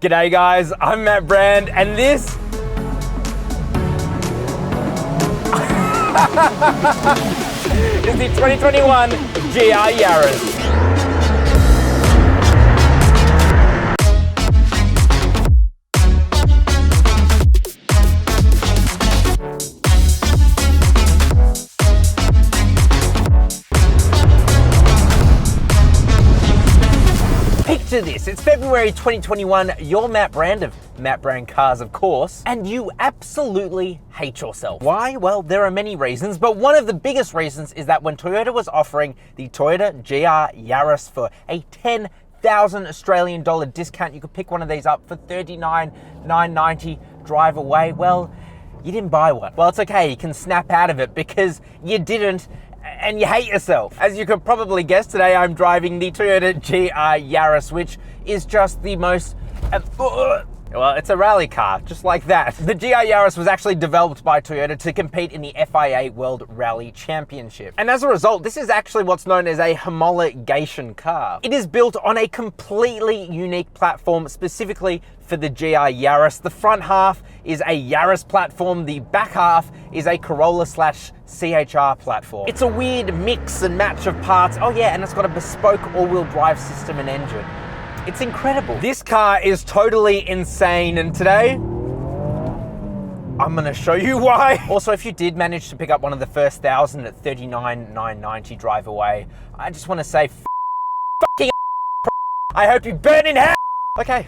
G'day guys, I'm Matt Brand and this is the 2021 GR Yaris. Picture this, it's February 2021, you're Matt Brand of Matt Brand Cars, of course, and you absolutely hate yourself. Why? Well, there are many reasons, but one of the biggest reasons is that when Toyota was offering the Toyota GR Yaris for a 10,000 Australian dollar discount, you could pick one of these up for $39,990, drive away. Well, you didn't buy one. Well, it's okay, you can snap out of it because you didn't, and you hate yourself. As you could probably guess, today I'm driving the Toyota GR Yaris, which is just the most, well, it's a rally car, just like that. The GR Yaris was actually developed by Toyota to compete in the FIA World Rally Championship. And as a result, this is actually what's known as a homologation car. It is built on a completely unique platform specifically for the GR Yaris. The front half is a Yaris platform, the back half is a Corolla/CHR platform. It's a weird mix and match of parts. Oh yeah, and it's got a bespoke all-wheel drive system and engine. It's incredible. This car is totally insane, and today I'm gonna show you why. Also, if you did manage to pick up one of the first 1,000 at $39,990 drive away, I just wanna say I hope you burn in hell. Okay,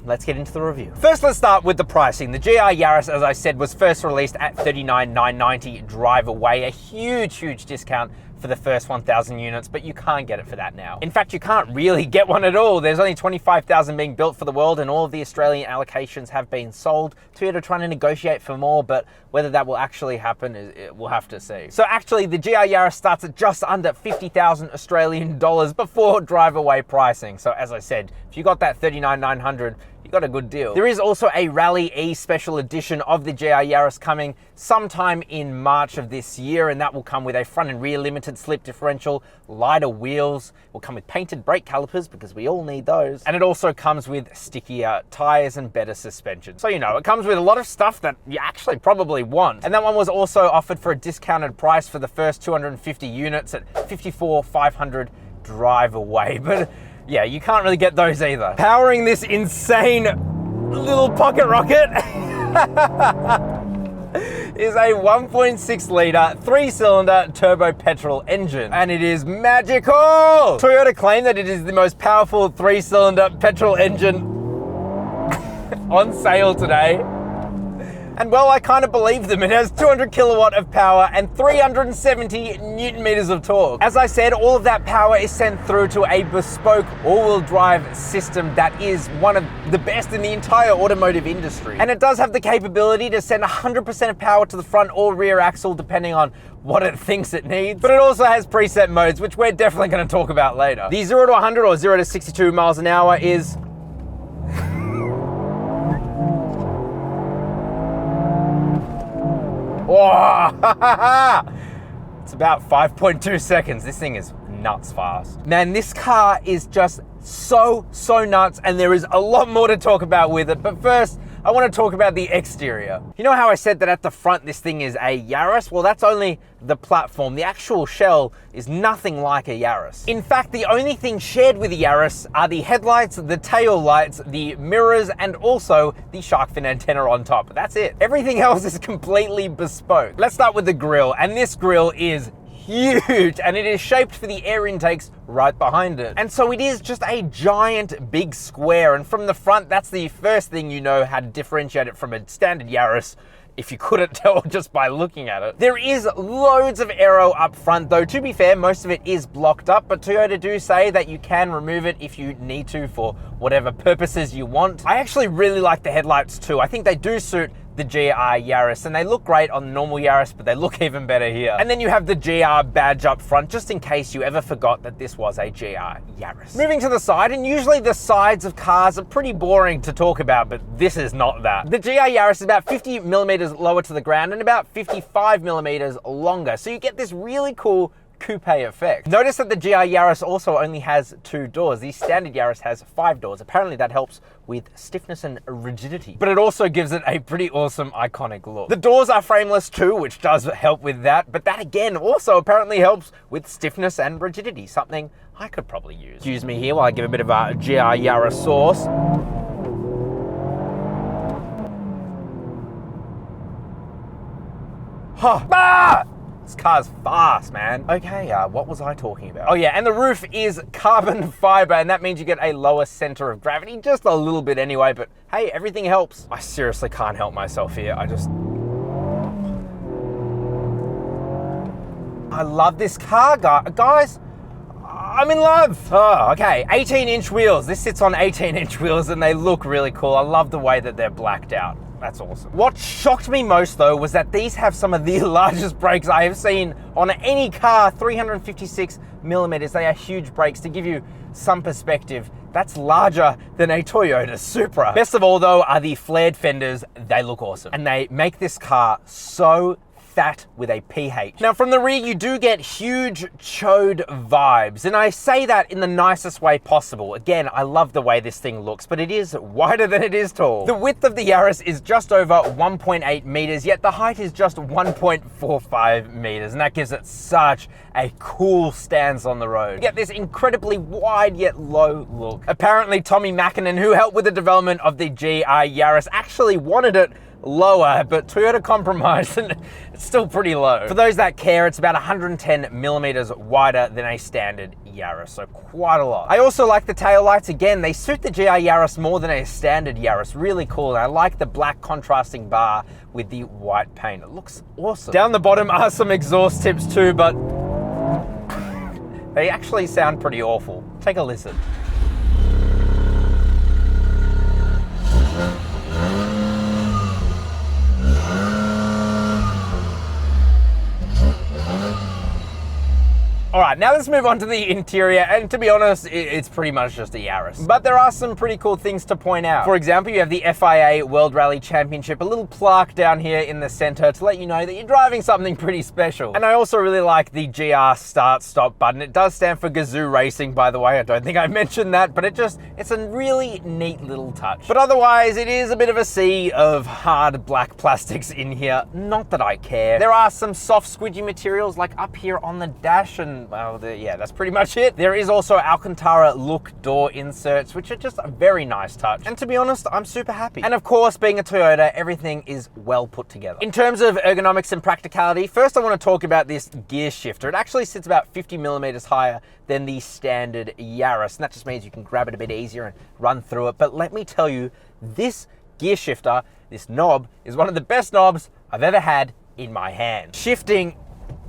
let's get into the review. First, let's start with the pricing. The GR Yaris, as I said, was first released at $39,990 drive away, a huge discount for the first 1,000 units, but you can't get it for that now. In fact, you can't really get one at all. There's only 25,000 being built for the world, and all of the Australian allocations have been sold. Toyota trying to negotiate for more, but whether that will actually happen, we'll have to see. So actually, the GR Yaris starts at just under 50,000 Australian dollars before drive away pricing. So as I said, if you got that 39,900, you got a good deal. There is also a Rally E special edition of the GR Yaris coming sometime in March of this year, and that will come with a front and rear limited slip differential, lighter wheels, will come with painted brake calipers because we all need those, and it also comes with stickier tires and better suspension. So you know, it comes with a lot of stuff that you actually probably want. And that one was also offered for a discounted price for the first 250 units at $54,500 drive away. But yeah, you can't really get those either. Powering this insane little pocket rocket is a 1.6 litre, 3-cylinder turbo petrol engine, and it is magical! Toyota claim that it is the most powerful 3-cylinder petrol engine on sale today. And well, I kind of believe them. It has 200 kilowatt of power and 370 Newton meters of torque. As I said, all of that power is sent through to a bespoke all-wheel drive system that is one of the best in the entire automotive industry. And it does have the capability to send 100% of power to the front or rear axle, depending on what it thinks it needs. But it also has preset modes, which we're definitely going to talk about later. The 0 to 100 or 0 to 62 miles an hour is it's about 5.2 seconds. This thing is nuts fast. Man, this car is just so nuts, and there is a lot more to talk about with it. But first, I want to talk about the exterior. You know how I said that at the front this thing is a Yaris? Well, that's only the platform. The actual shell is nothing like a Yaris. In fact, the only thing shared with the Yaris are the headlights, the tail lights, the mirrors, and also the shark fin antenna on top. That's it. Everything else is completely bespoke. Let's start with the grille, and this grille is huge, and it is shaped for the air intakes right behind it. And so it is just a giant big square, and from the front, that's the first thing you know how to differentiate it from a standard Yaris, if you couldn't tell just by looking at it. There is loads of aero up front though. To be fair, most of it is blocked up, but Toyota do say that you can remove it if you need to for whatever purposes you want. I actually really like the headlights too. I think they do suit the GR Yaris, and they look great on the normal Yaris, but they look even better here. And then you have the GR badge up front, just in case you ever forgot that this was a GR Yaris. Moving to the side, and usually the sides of cars are pretty boring to talk about, but this is not that. The GR Yaris is about 50 millimeters lower to the ground and about 55 millimeters longer, so you get this really cool coupe effect. Notice that the GR Yaris also only has 2 doors. The standard Yaris has 5 doors. Apparently that helps with stiffness and rigidity, but it also gives it a pretty awesome iconic look. The doors are frameless too, which does help with that, but that again also apparently helps with stiffness and rigidity, something I could probably use. Excuse me here while I give a bit of a GR Yaris sauce. Huh. Ah! This car's fast, man. Okay, what was I talking about? Oh yeah, and the roof is carbon fiber, and that means you get a lower center of gravity, just a little bit anyway, but hey, everything helps. I seriously can't help myself here. I love this car, guys. I'm in love. Oh, okay, 18-inch wheels. This sits on 18-inch wheels, and they look really cool. I love the way that they're blacked out. That's awesome. What shocked me most though was that these have some of the largest brakes I have seen on any car, 356 millimeters. They are huge brakes. To give you some perspective, that's larger than a Toyota Supra. Best of all though are the flared fenders. They look awesome. And they make this car so fat with a PH. Now from the rear you do get huge chode vibes, and I say that in the nicest way possible. Again, I love the way this thing looks, but it is wider than it is tall. The width of the Yaris is just over 1.8 meters, yet the height is just 1.45 meters, and that gives it such a cool stance on the road. You get this incredibly wide yet low look. Apparently Tommy Mäkinen, who helped with the development of the GR Yaris, actually wanted it lower, but Toyota compromised and it's still pretty low. For those that care, it's about 110 millimeters wider than a standard Yaris, so quite a lot. I also like the taillights. Again, they suit the GR Yaris more than a standard Yaris. Really cool. And I like the black contrasting bar with the white paint. It looks awesome. Down the bottom are some exhaust tips too, but they actually sound pretty awful. Take a listen. All right, now let's move on to the interior, and to be honest, it's pretty much just a Yaris. But there are some pretty cool things to point out. For example, you have the FIA World Rally Championship, a little plaque down here in the center to let you know that you're driving something pretty special. And I also really like the GR start-stop button. It does stand for Gazoo Racing, by the way. I don't think I mentioned that, but it's a really neat little touch. But otherwise, it is a bit of a sea of hard black plastics in here. Not that I care. There are some soft squidgy materials like up here on the dash, and well, yeah, that's pretty much it. There is also Alcantara look door inserts, which are just a very nice touch. And to be honest, I'm super happy. And of course, being a Toyota, everything is well put together. In terms of ergonomics and practicality, first I want to talk about this gear shifter. It actually sits about 50 millimeters higher than the standard Yaris, and that just means you can grab it a bit easier and run through it. But let me tell you, this gear shifter, this knob, is one of the best knobs I've ever had in my hand. Shifting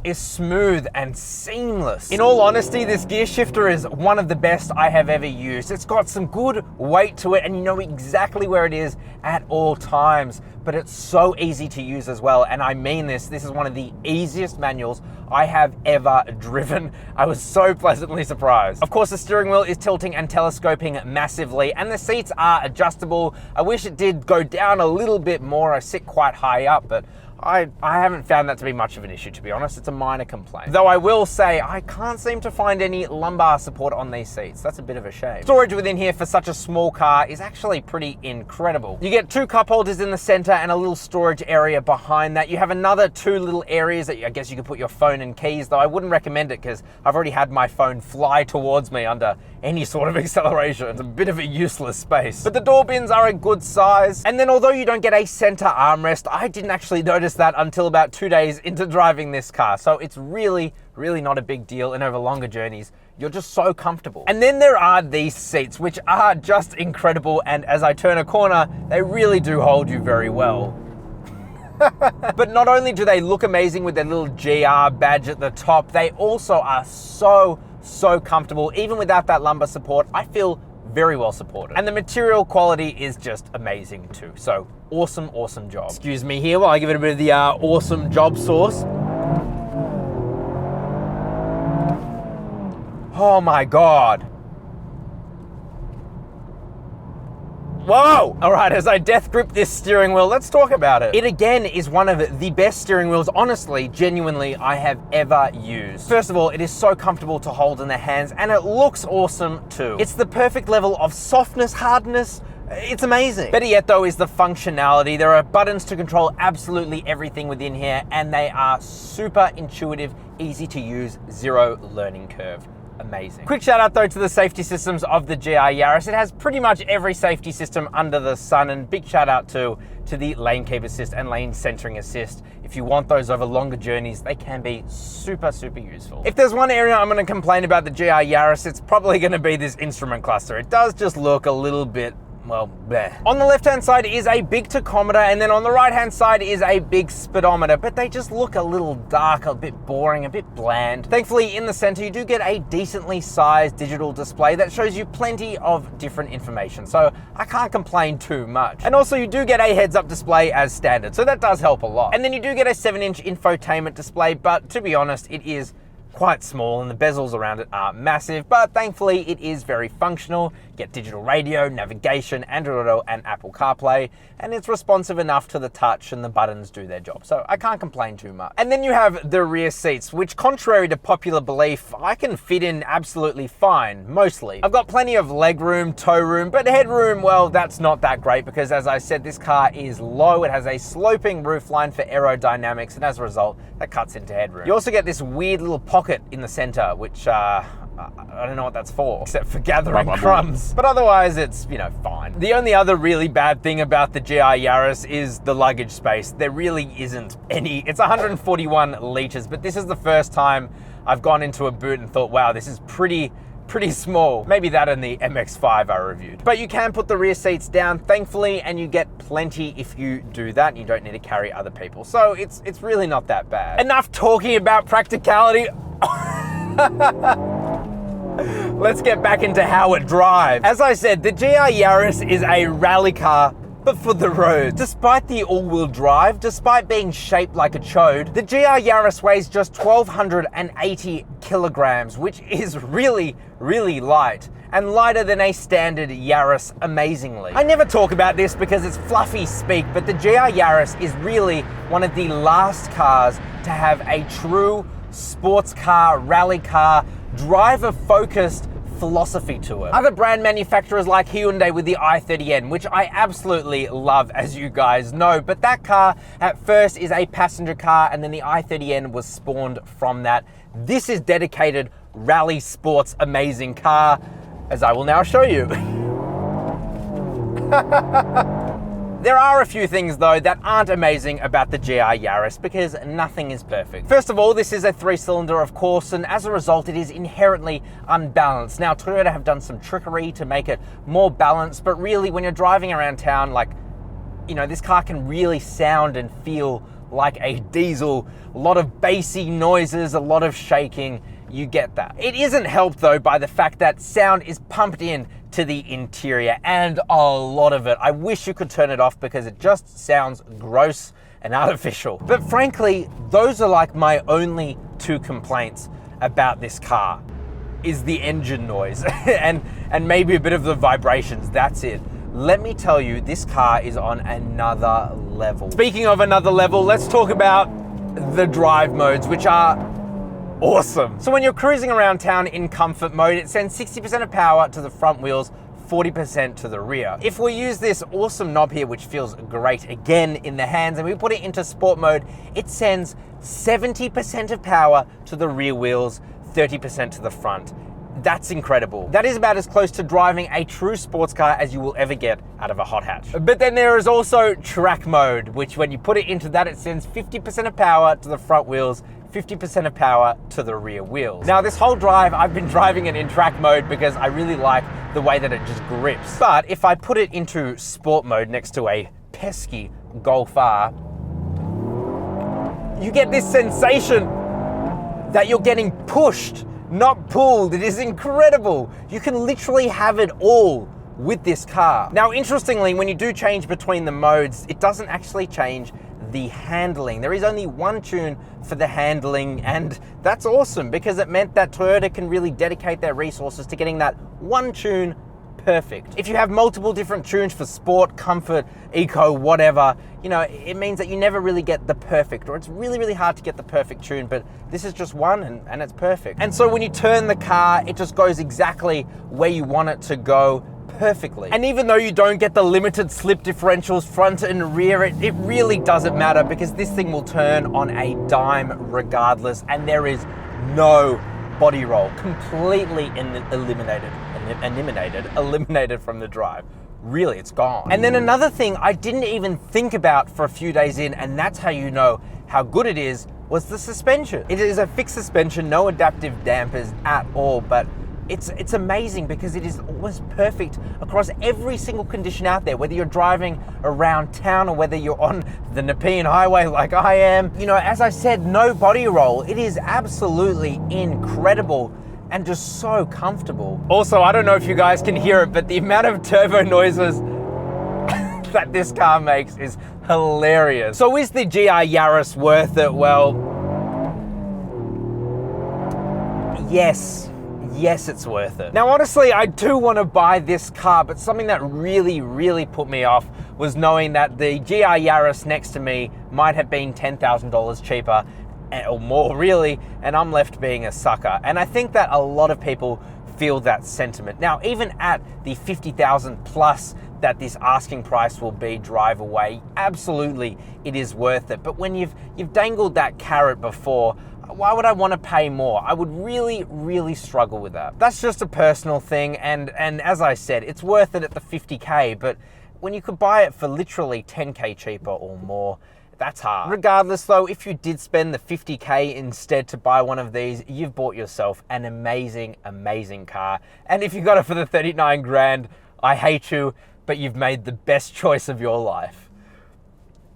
is smooth and seamless. In all honesty, this gear shifter is one of the best I have ever used. It's got some good weight to it, and you know exactly where it is at all times, but it's so easy to use as well. And I mean this is one of the easiest manuals I have ever driven. I was so pleasantly surprised. Of course, the steering wheel is tilting and telescoping massively, and the seats are adjustable. I wish it did go down a little bit more. I sit quite high up, but I haven't found that to be much of an issue, to be honest. It's a minor complaint. Though I will say, I can't seem to find any lumbar support on these seats. That's a bit of a shame. Storage within here for such a small car is actually pretty incredible. You get 2 cup holders in the center and a little storage area behind that. You have another 2 little areas that I guess you could put your phone and keys, though I wouldn't recommend it because I've already had my phone fly towards me under any sort of acceleration. It's a bit of a useless space. But the door bins are a good size. And then although you don't get a center armrest, I didn't actually notice that until about 2 days into driving this car. So it's really not a big deal, and over longer journeys, you're just so comfortable. And then there are these seats, which are just incredible, and as I turn a corner, they really do hold you very well. But not only do they look amazing with their little GR badge at the top, they also are so comfortable. Even without that lumbar support, I feel very well supported. And the material quality is just amazing too. So awesome job. Excuse me here while I give it a bit of the awesome job sauce. Oh my God. Whoa! All right, as I death grip this steering wheel, let's talk about it. It again is one of the best steering wheels, honestly, genuinely, I have ever used. First of all, it is so comfortable to hold in the hands and it looks awesome too. It's the perfect level of softness, hardness. It's amazing. Better yet though is the functionality. There are buttons to control absolutely everything within here and they are super intuitive, easy to use, zero learning curve. Amazing. Quick shout out though to the safety systems of the GR Yaris. It has pretty much every safety system under the sun, and big shout out to the lane keep assist and lane centering assist. If you want those over longer journeys, they can be super useful. If there's one area I'm going to complain about the GR Yaris, it's probably going to be this instrument cluster. It does just look a little bit, well, bleh. On the left-hand side is a big tachometer, and then on the right-hand side is a big speedometer, but they just look a little dark, a bit boring, a bit bland. Thankfully, in the center, you do get a decently sized digital display that shows you plenty of different information, so I can't complain too much. And also, you do get a heads-up display as standard, so that does help a lot. And then you do get a 7-inch infotainment display, but to be honest, it is quite small and the bezels around it are massive, but thankfully it is very functional. Get digital radio, navigation, Android Auto and Apple CarPlay, and it's responsive enough to the touch and the buttons do their job. So I can't complain too much. And then you have the rear seats, which contrary to popular belief, I can fit in absolutely fine, mostly. I've got plenty of leg room, toe room, but headroom, well, that's not that great because as I said, this car is low. It has a sloping roofline for aerodynamics, and as a result, that cuts into headroom. You also get this weird little pocket in the center, which I don't know what that's for, except for gathering crumbs. But otherwise, it's, you know, fine. The only other really bad thing about the GR Yaris is the luggage space. There really isn't any. It's 141 liters, but this is the first time I've gone into a boot and thought, wow, this is pretty small. Maybe that and the MX-5 I reviewed. But you can put the rear seats down, thankfully, and you get plenty if you do that. You don't need to carry other people. So it's really not that bad. Enough talking about practicality. Let's get back into how it drives. As I said, the GR Yaris is a rally car, but for the road. Despite the all-wheel drive, despite being shaped like a chode, the GR Yaris weighs just 1,280 kilograms, which is really light, and lighter than a standard Yaris, amazingly. I never talk about this because it's fluffy speak, but the GR Yaris is really one of the last cars to have a true sports car, rally car, driver-focused philosophy to it. Other brand manufacturers like Hyundai with the i30N, which I absolutely love, as you guys know, but that car at first is a passenger car and then the i30N was spawned from that. This is dedicated rally sports amazing car, as I will now show you. There are a few things though that aren't amazing about the GR Yaris because nothing is perfect. First of all, this is a 3-cylinder of course, and as a result it is inherently unbalanced. Now Toyota have done some trickery to make it more balanced, but really when you're driving around town, like, you know, this car can really sound and feel like a diesel. A lot of bassy noises, a lot of shaking, you get that. It isn't helped though by the fact that sound is pumped in to the interior, and a lot of it. I wish you could turn it off because it just sounds gross and artificial. But frankly, those are like my only 2 complaints about this car, is the engine noise and maybe a bit of the vibrations, that's it. Let me tell you, this car is on another level. Speaking of another level, let's talk about the drive modes, which are awesome. So when you're cruising around town in comfort mode, it sends 60% of power to the front wheels, 40% to the rear. If we use this awesome knob here, which feels great again in the hands, and we put it into sport mode, it sends 70% of power to the rear wheels, 30% to the front. That's incredible. That is about as close to driving a true sports car as you will ever get out of a hot hatch. But then there is also track mode, which when you put it into that, it sends 50% of power to the front wheels, 50% of power to the rear wheels. Now this whole drive, I've been driving it in track mode because I really like the way that it just grips. But if I put it into sport mode next to a pesky Golf R, you get this sensation that you're getting pushed, not pulled. It is incredible. You can literally have it all with this car. Now, interestingly, when you do change between the modes, it doesn't actually change the handling. There is only one tune for the handling, and that's awesome because it meant that Toyota can really dedicate their resources to getting that one tune perfect. If you have multiple different tunes for sport, comfort, eco, whatever, you know, it means that you never really get the perfect, or it's really, really hard to get the perfect tune, but this is just one and it's perfect. And so when you turn the car, it just goes exactly where you want it to go perfectly. And even though you don't get the limited slip differentials front and rear, it really doesn't matter because this thing will turn on a dime regardless, and there is no body roll. Completely eliminated from the drive. Really, it's gone. And then another thing I didn't even think about for a few days in, and that's how you know how good it is, was the suspension. It is a fixed suspension, no adaptive dampers at all, but it's amazing because it is almost perfect across every single condition out there, whether you're driving around town or whether you're on the Nepean Highway like I am. You know, as I said, no body roll. It is absolutely incredible and just so comfortable. Also, I don't know if you guys can hear it, but the amount of turbo noises that this car makes is hilarious. So is the GR Yaris worth it? Well, yes. Yes, it's worth it. Now, honestly, I do want to buy this car, but something that really, really put me off was knowing that the GR Yaris next to me might have been $10,000 cheaper, or more really, and I'm left being a sucker. And I think that a lot of people feel that sentiment. Now, even at the 50,000 plus that this asking price will be drive away, absolutely it is worth it. But when you've dangled that carrot before, why would I want to pay more? I would really, really struggle with that. That's just a personal thing, and as I said, it's worth it at the 50K, but when you could buy it for literally 10K cheaper or more, that's hard. Regardless though, if you did spend the 50K instead to buy one of these, you've bought yourself an amazing, amazing car. And if you got it for the 39 grand, I hate you, but you've made the best choice of your life.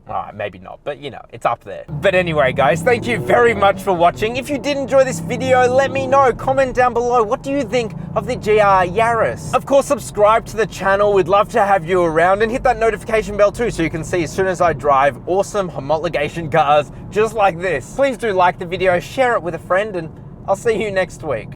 All right, maybe not, but you know, it's up there. But anyway, guys, thank you very much for watching. If you did enjoy this video, let me know. Comment down below. What do you think of the GR Yaris? Of course, subscribe to the channel. We'd love to have you around, and hit that notification bell too so you can see as soon as I drive awesome homologation cars just like this. Please do like the video, share it with a friend, and I'll see you next week.